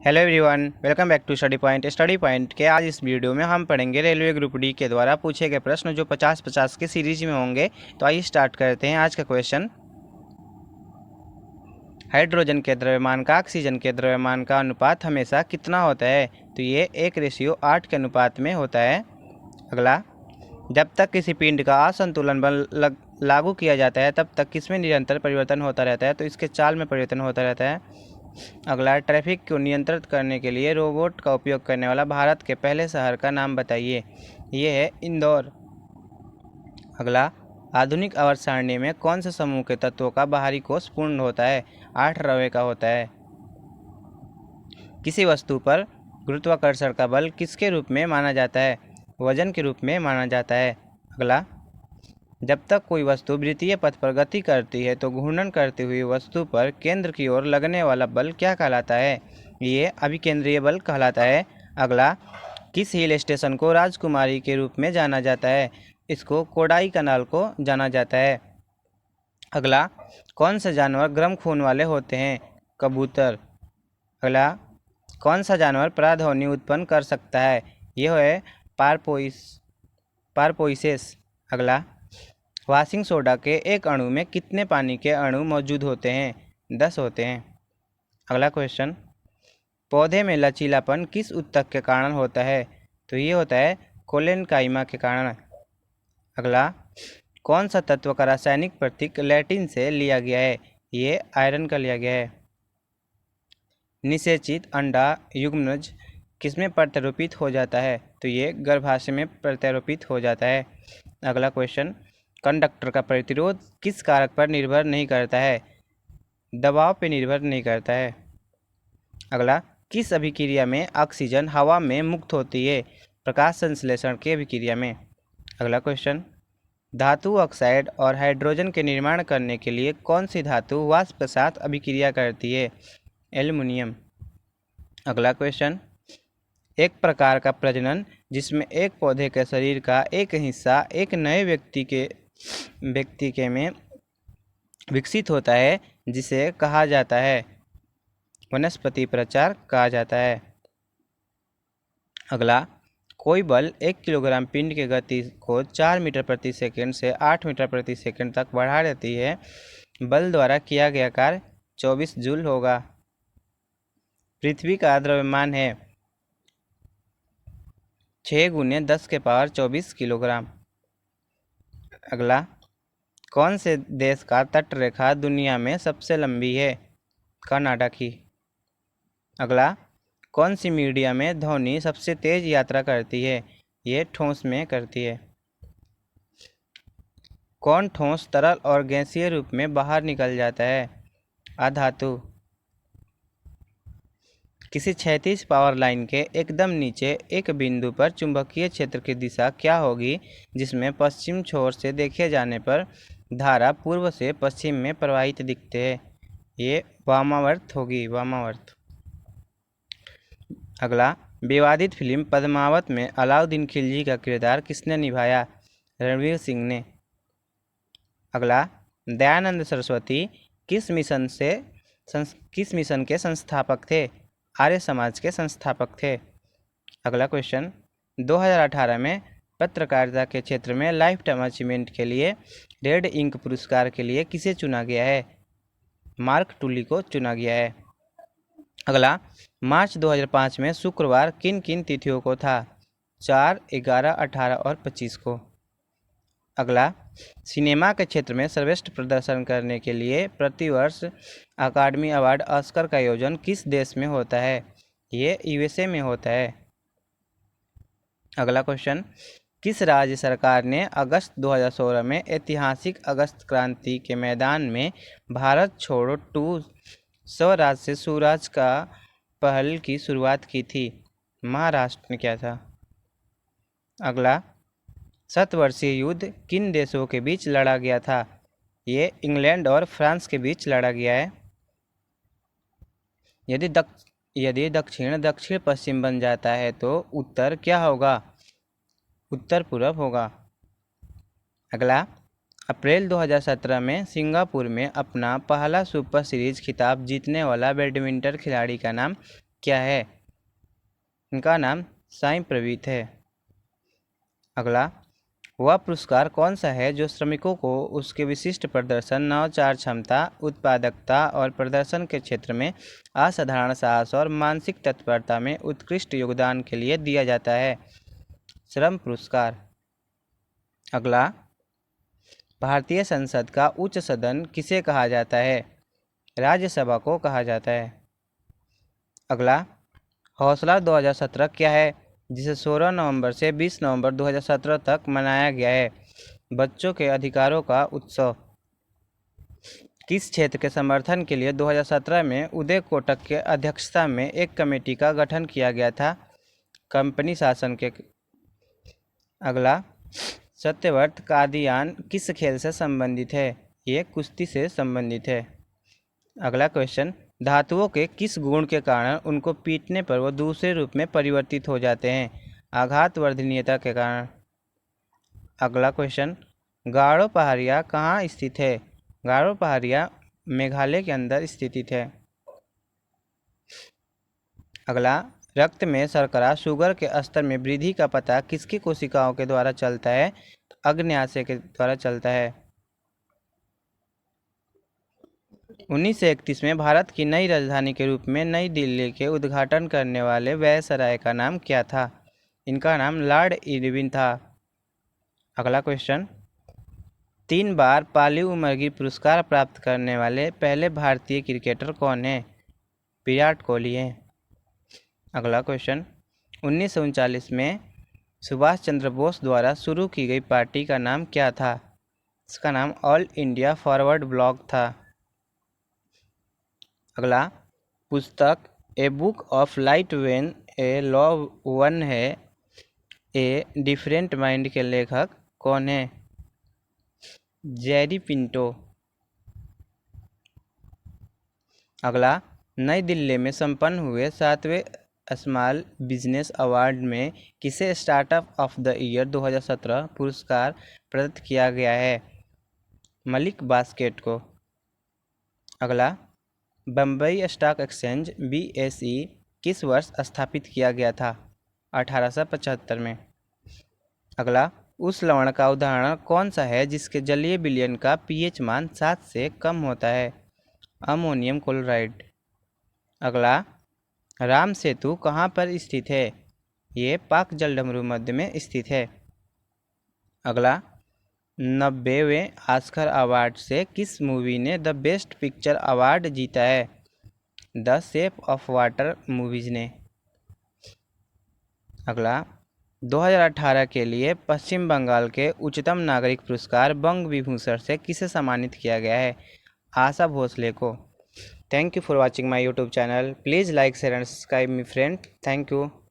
Hello everyone, welcome back to study point के। आज इस वीडियो में हम पढ़ेंगे रेलवे ग्रुप डी के द्वारा पूछे गए प्रश्न जो 50-50 के सीरीज में होंगे। तो आइए स्टार्ट करते हैं आज का क्वेश्चन। हाइड्रोजन के द्रव्यमान का ऑक्सीजन के द्रव्यमान का अनुपात हमेशा कितना होता है? तो ये 1:8 के अनुपात में होता है। अगला, जब तक किसी पिंड का असंतुलन बल लागू किया जाता है तब तक किसमें निरंतर परिवर्तन होता रहता है? तो इसके चाल में परिवर्तन होता रहता है। अगला, ट्रैफिक को नियंत्रित करने के लिए रोबोट का उपयोग करने वाला भारत के पहले शहर का नाम बताइए। ये है इंदौर। अगला, आधुनिक आवर्त सारणी में कौन से समूह के तत्वों का बाहरी कोश पूर्ण होता है? 8 रवे का होता है। किसी वस्तु पर गुरुत्वाकर्षण का बल किसके रूप में माना जाता है? वजन के रूप में माना जाता है। अगला, जब तक कोई वस्तु वृत्तीय पथ पर गति करती है तो घूर्णन करती हुई वस्तु पर केंद्र की ओर लगने वाला बल क्या कहलाता है? ये अभिकेंद्रीय बल कहलाता है। अगला, किस हिल स्टेशन को राजकुमारी के रूप में जाना जाता है? इसको कोडाई कनाल को जाना जाता है। अगला, कौन से जानवर गर्म खून वाले होते हैं? कबूतर। अगला, कौन सा जानवर परागध्वनि उत्पन्न कर सकता है? यह है पारपोइसेस। अगला, वॉशिंग सोडा के एक अणु में कितने पानी के अणु मौजूद होते हैं? 10 होते हैं। अगला क्वेश्चन, पौधे में लचीलापन किस ऊतक के कारण होता है? तो ये होता है कोलेनकाइमा के कारण। अगला, कौन सा तत्व का रासायनिक प्रतीक लैटिन से लिया गया है? ये आयरन का लिया गया है। निषेचित अंडा युग्मनज किसमें प्रत्यारोपित हो जाता है? तो ये गर्भाशय में प्रत्यारोपित हो जाता है। अगला क्वेश्चन, कंडक्टर का प्रतिरोध किस कारक पर निर्भर नहीं करता है? दबाव पर निर्भर नहीं करता है। अगला, किस अभिक्रिया में ऑक्सीजन हवा में मुक्त होती है? प्रकाश संश्लेषण की अभिक्रिया में। अगला क्वेश्चन, धातु ऑक्साइड और हाइड्रोजन के निर्माण करने के लिए कौन सी धातु वाष्प के साथ अभिक्रिया करती है? एल्युमिनियम। अगला क्वेश्चन, एक प्रकार का प्रजनन जिसमें एक पौधे के शरीर का एक हिस्सा एक नए व्यक्ति के में विकसित होता है जिसे कहा जाता है वनस्पति प्रचार कहा जाता है। अगला, कोई बल 1 किलोग्राम पिंड की गति को 4 मीटर प्रति सेकंड से 8 मीटर प्रति सेकंड तक बढ़ा देती है। बल द्वारा किया गया कार्य 24 जूल होगा। पृथ्वी का द्रव्यमान है 6 × 10⁻24 किलोग्राम। अगला, कौन से देश का तट रेखा दुनिया में सबसे लंबी है? कनाडा की। अगला, कौन सी मीडिया में ध्वनि सबसे तेज यात्रा करती है? ये ठोस में करती है। कौन ठोस तरल और गैसीय रूप में बाहर निकल जाता है? अधातु। किसी क्षैतिज पावर लाइन के एकदम नीचे एक बिंदु पर चुंबकीय क्षेत्र की दिशा क्या होगी जिसमें पश्चिम छोर से देखे जाने पर धारा पूर्व से पश्चिम में प्रवाहित दिखते हैं? ये वामावर्त होगी, वामावर्त। अगला, विवादित फिल्म पद्मावत में अलाउद्दीन खिलजी का किरदार किसने निभाया? रणवीर सिंह ने। अगला, दयानंद सरस्वती किस मिशन के संस्थापक थे? आर्य समाज के संस्थापक थे। अगला क्वेश्चन, 2018 में पत्रकारिता के क्षेत्र में लाइफ टाइम अचीवमेंट के लिए रेड इंक पुरस्कार के लिए किसे चुना गया है? मार्क टुली को चुना गया है। अगला, मार्च 2005 में शुक्रवार किन किन तिथियों को था? 4, 11, 18 और 25 को। अगला, सिनेमा के क्षेत्र में सर्वश्रेष्ठ प्रदर्शन करने के लिए प्रतिवर्ष अकादमी अवार्ड ऑस्कर का आयोजन किस देश में होता है? ये यूएसए में होता है। अगला क्वेश्चन, किस राज्य सरकार ने अगस्त 2016 में ऐतिहासिक अगस्त क्रांति के मैदान में भारत छोड़ो 2 स्वराज से सुराज का पहल की शुरुआत की थी? महाराष्ट्र ने किया था। अगला, शतवर्षीय युद्ध किन देशों के बीच लड़ा गया था? ये इंग्लैंड और फ्रांस के बीच लड़ा गया है। यदि दक्षिण दक्षिण पश्चिम बन जाता है तो उत्तर क्या होगा? उत्तर पूर्व होगा। अगला, अप्रैल 2017 में सिंगापुर में अपना पहला सुपर सीरीज खिताब जीतने वाला बैडमिंटन खिलाड़ी का नाम क्या है? इनका नाम साईं प्रवीत है। अगला, वह पुरस्कार कौन सा है जो श्रमिकों को उसके विशिष्ट प्रदर्शन, नवाचार क्षमता, उत्पादकता और प्रदर्शन के क्षेत्र में असाधारण साहस और मानसिक तत्परता में उत्कृष्ट योगदान के लिए दिया जाता है? श्रम पुरस्कार। अगला, भारतीय संसद का उच्च सदन किसे कहा जाता है? राज्यसभा को कहा जाता है। अगला, हौसला 2017 क्या है जिसे 16 नवंबर से 20 नवंबर 2017 तक मनाया गया है? बच्चों के अधिकारों का उत्सव। किस क्षेत्र के समर्थन के लिए 2017 में उदय कोटक के अध्यक्षता में एक कमेटी का गठन किया गया था? कंपनी शासन के। अगला, सत्यव्रत कादियान किस खेल से संबंधित है? ये कुश्ती से संबंधित है। अगला क्वेश्चन, धातुओं के किस गुण के कारण उनको पीटने पर वो दूसरे रूप में परिवर्तित हो जाते हैं? आघात वर्धनीयता के कारण। अगला क्वेश्चन, गारो पहाड़िया कहाँ स्थित है? गारो पहाड़िया मेघालय के अंदर स्थित है। अगला, रक्त में शर्करा शुगर के स्तर में वृद्धि का पता किसकी कोशिकाओं के द्वारा चलता है? अग्न्याशय के द्वारा चलता है। 1931 में भारत की नई राजधानी के रूप में नई दिल्ली के उद्घाटन करने वाले वायसराय का नाम क्या था? इनका नाम लॉर्ड इरविन था। अगला क्वेश्चन, 3 बार पाली उमरगी पुरस्कार प्राप्त करने वाले पहले भारतीय क्रिकेटर कौन है? विराट कोहली हैं। अगला क्वेश्चन, 1939 में सुभाष चंद्र बोस द्वारा शुरू की गई पार्टी का नाम क्या था? इसका नाम ऑल इंडिया फॉरवर्ड ब्लॉक था। अगला, पुस्तक a book of light when A love one है ए डिफरेंट माइंड के लेखक कौन है? Jerry Pinto. अगला, नई दिल्ली में संपन्न हुए 7वें स्मॉल बिजनेस अवार्ड में किसे स्टार्टअप ऑफ द ईयर 2017 पुरस्कार प्रदत्त किया गया है? मलिक बास्केट को। अगला, बम्बई स्टॉक एक्सचेंज BSE किस वर्ष स्थापित किया गया था? 1875 में। अगला, उस लवण का उदाहरण कौन सा है जिसके जलीय विलयन का pH मान 7 से कम होता है? Ammonium chloride. अगला, राम सेतु कहाँ पर स्थित है? ये पाक जलडमरू मध्य में स्थित है। अगला, 90वें ऑस्कर अवार्ड से किस मूवी ने द बेस्ट पिक्चर अवार्ड जीता है? The shape of water movies ने। अगला, 2018 के लिए पश्चिम बंगाल के उच्चतम नागरिक पुरस्कार बंग विभूषण से किसे सम्मानित किया गया है? आशा भोसले को। Thank you for watching my YouTube channel. Please like share and subscribe me friend. Thank you.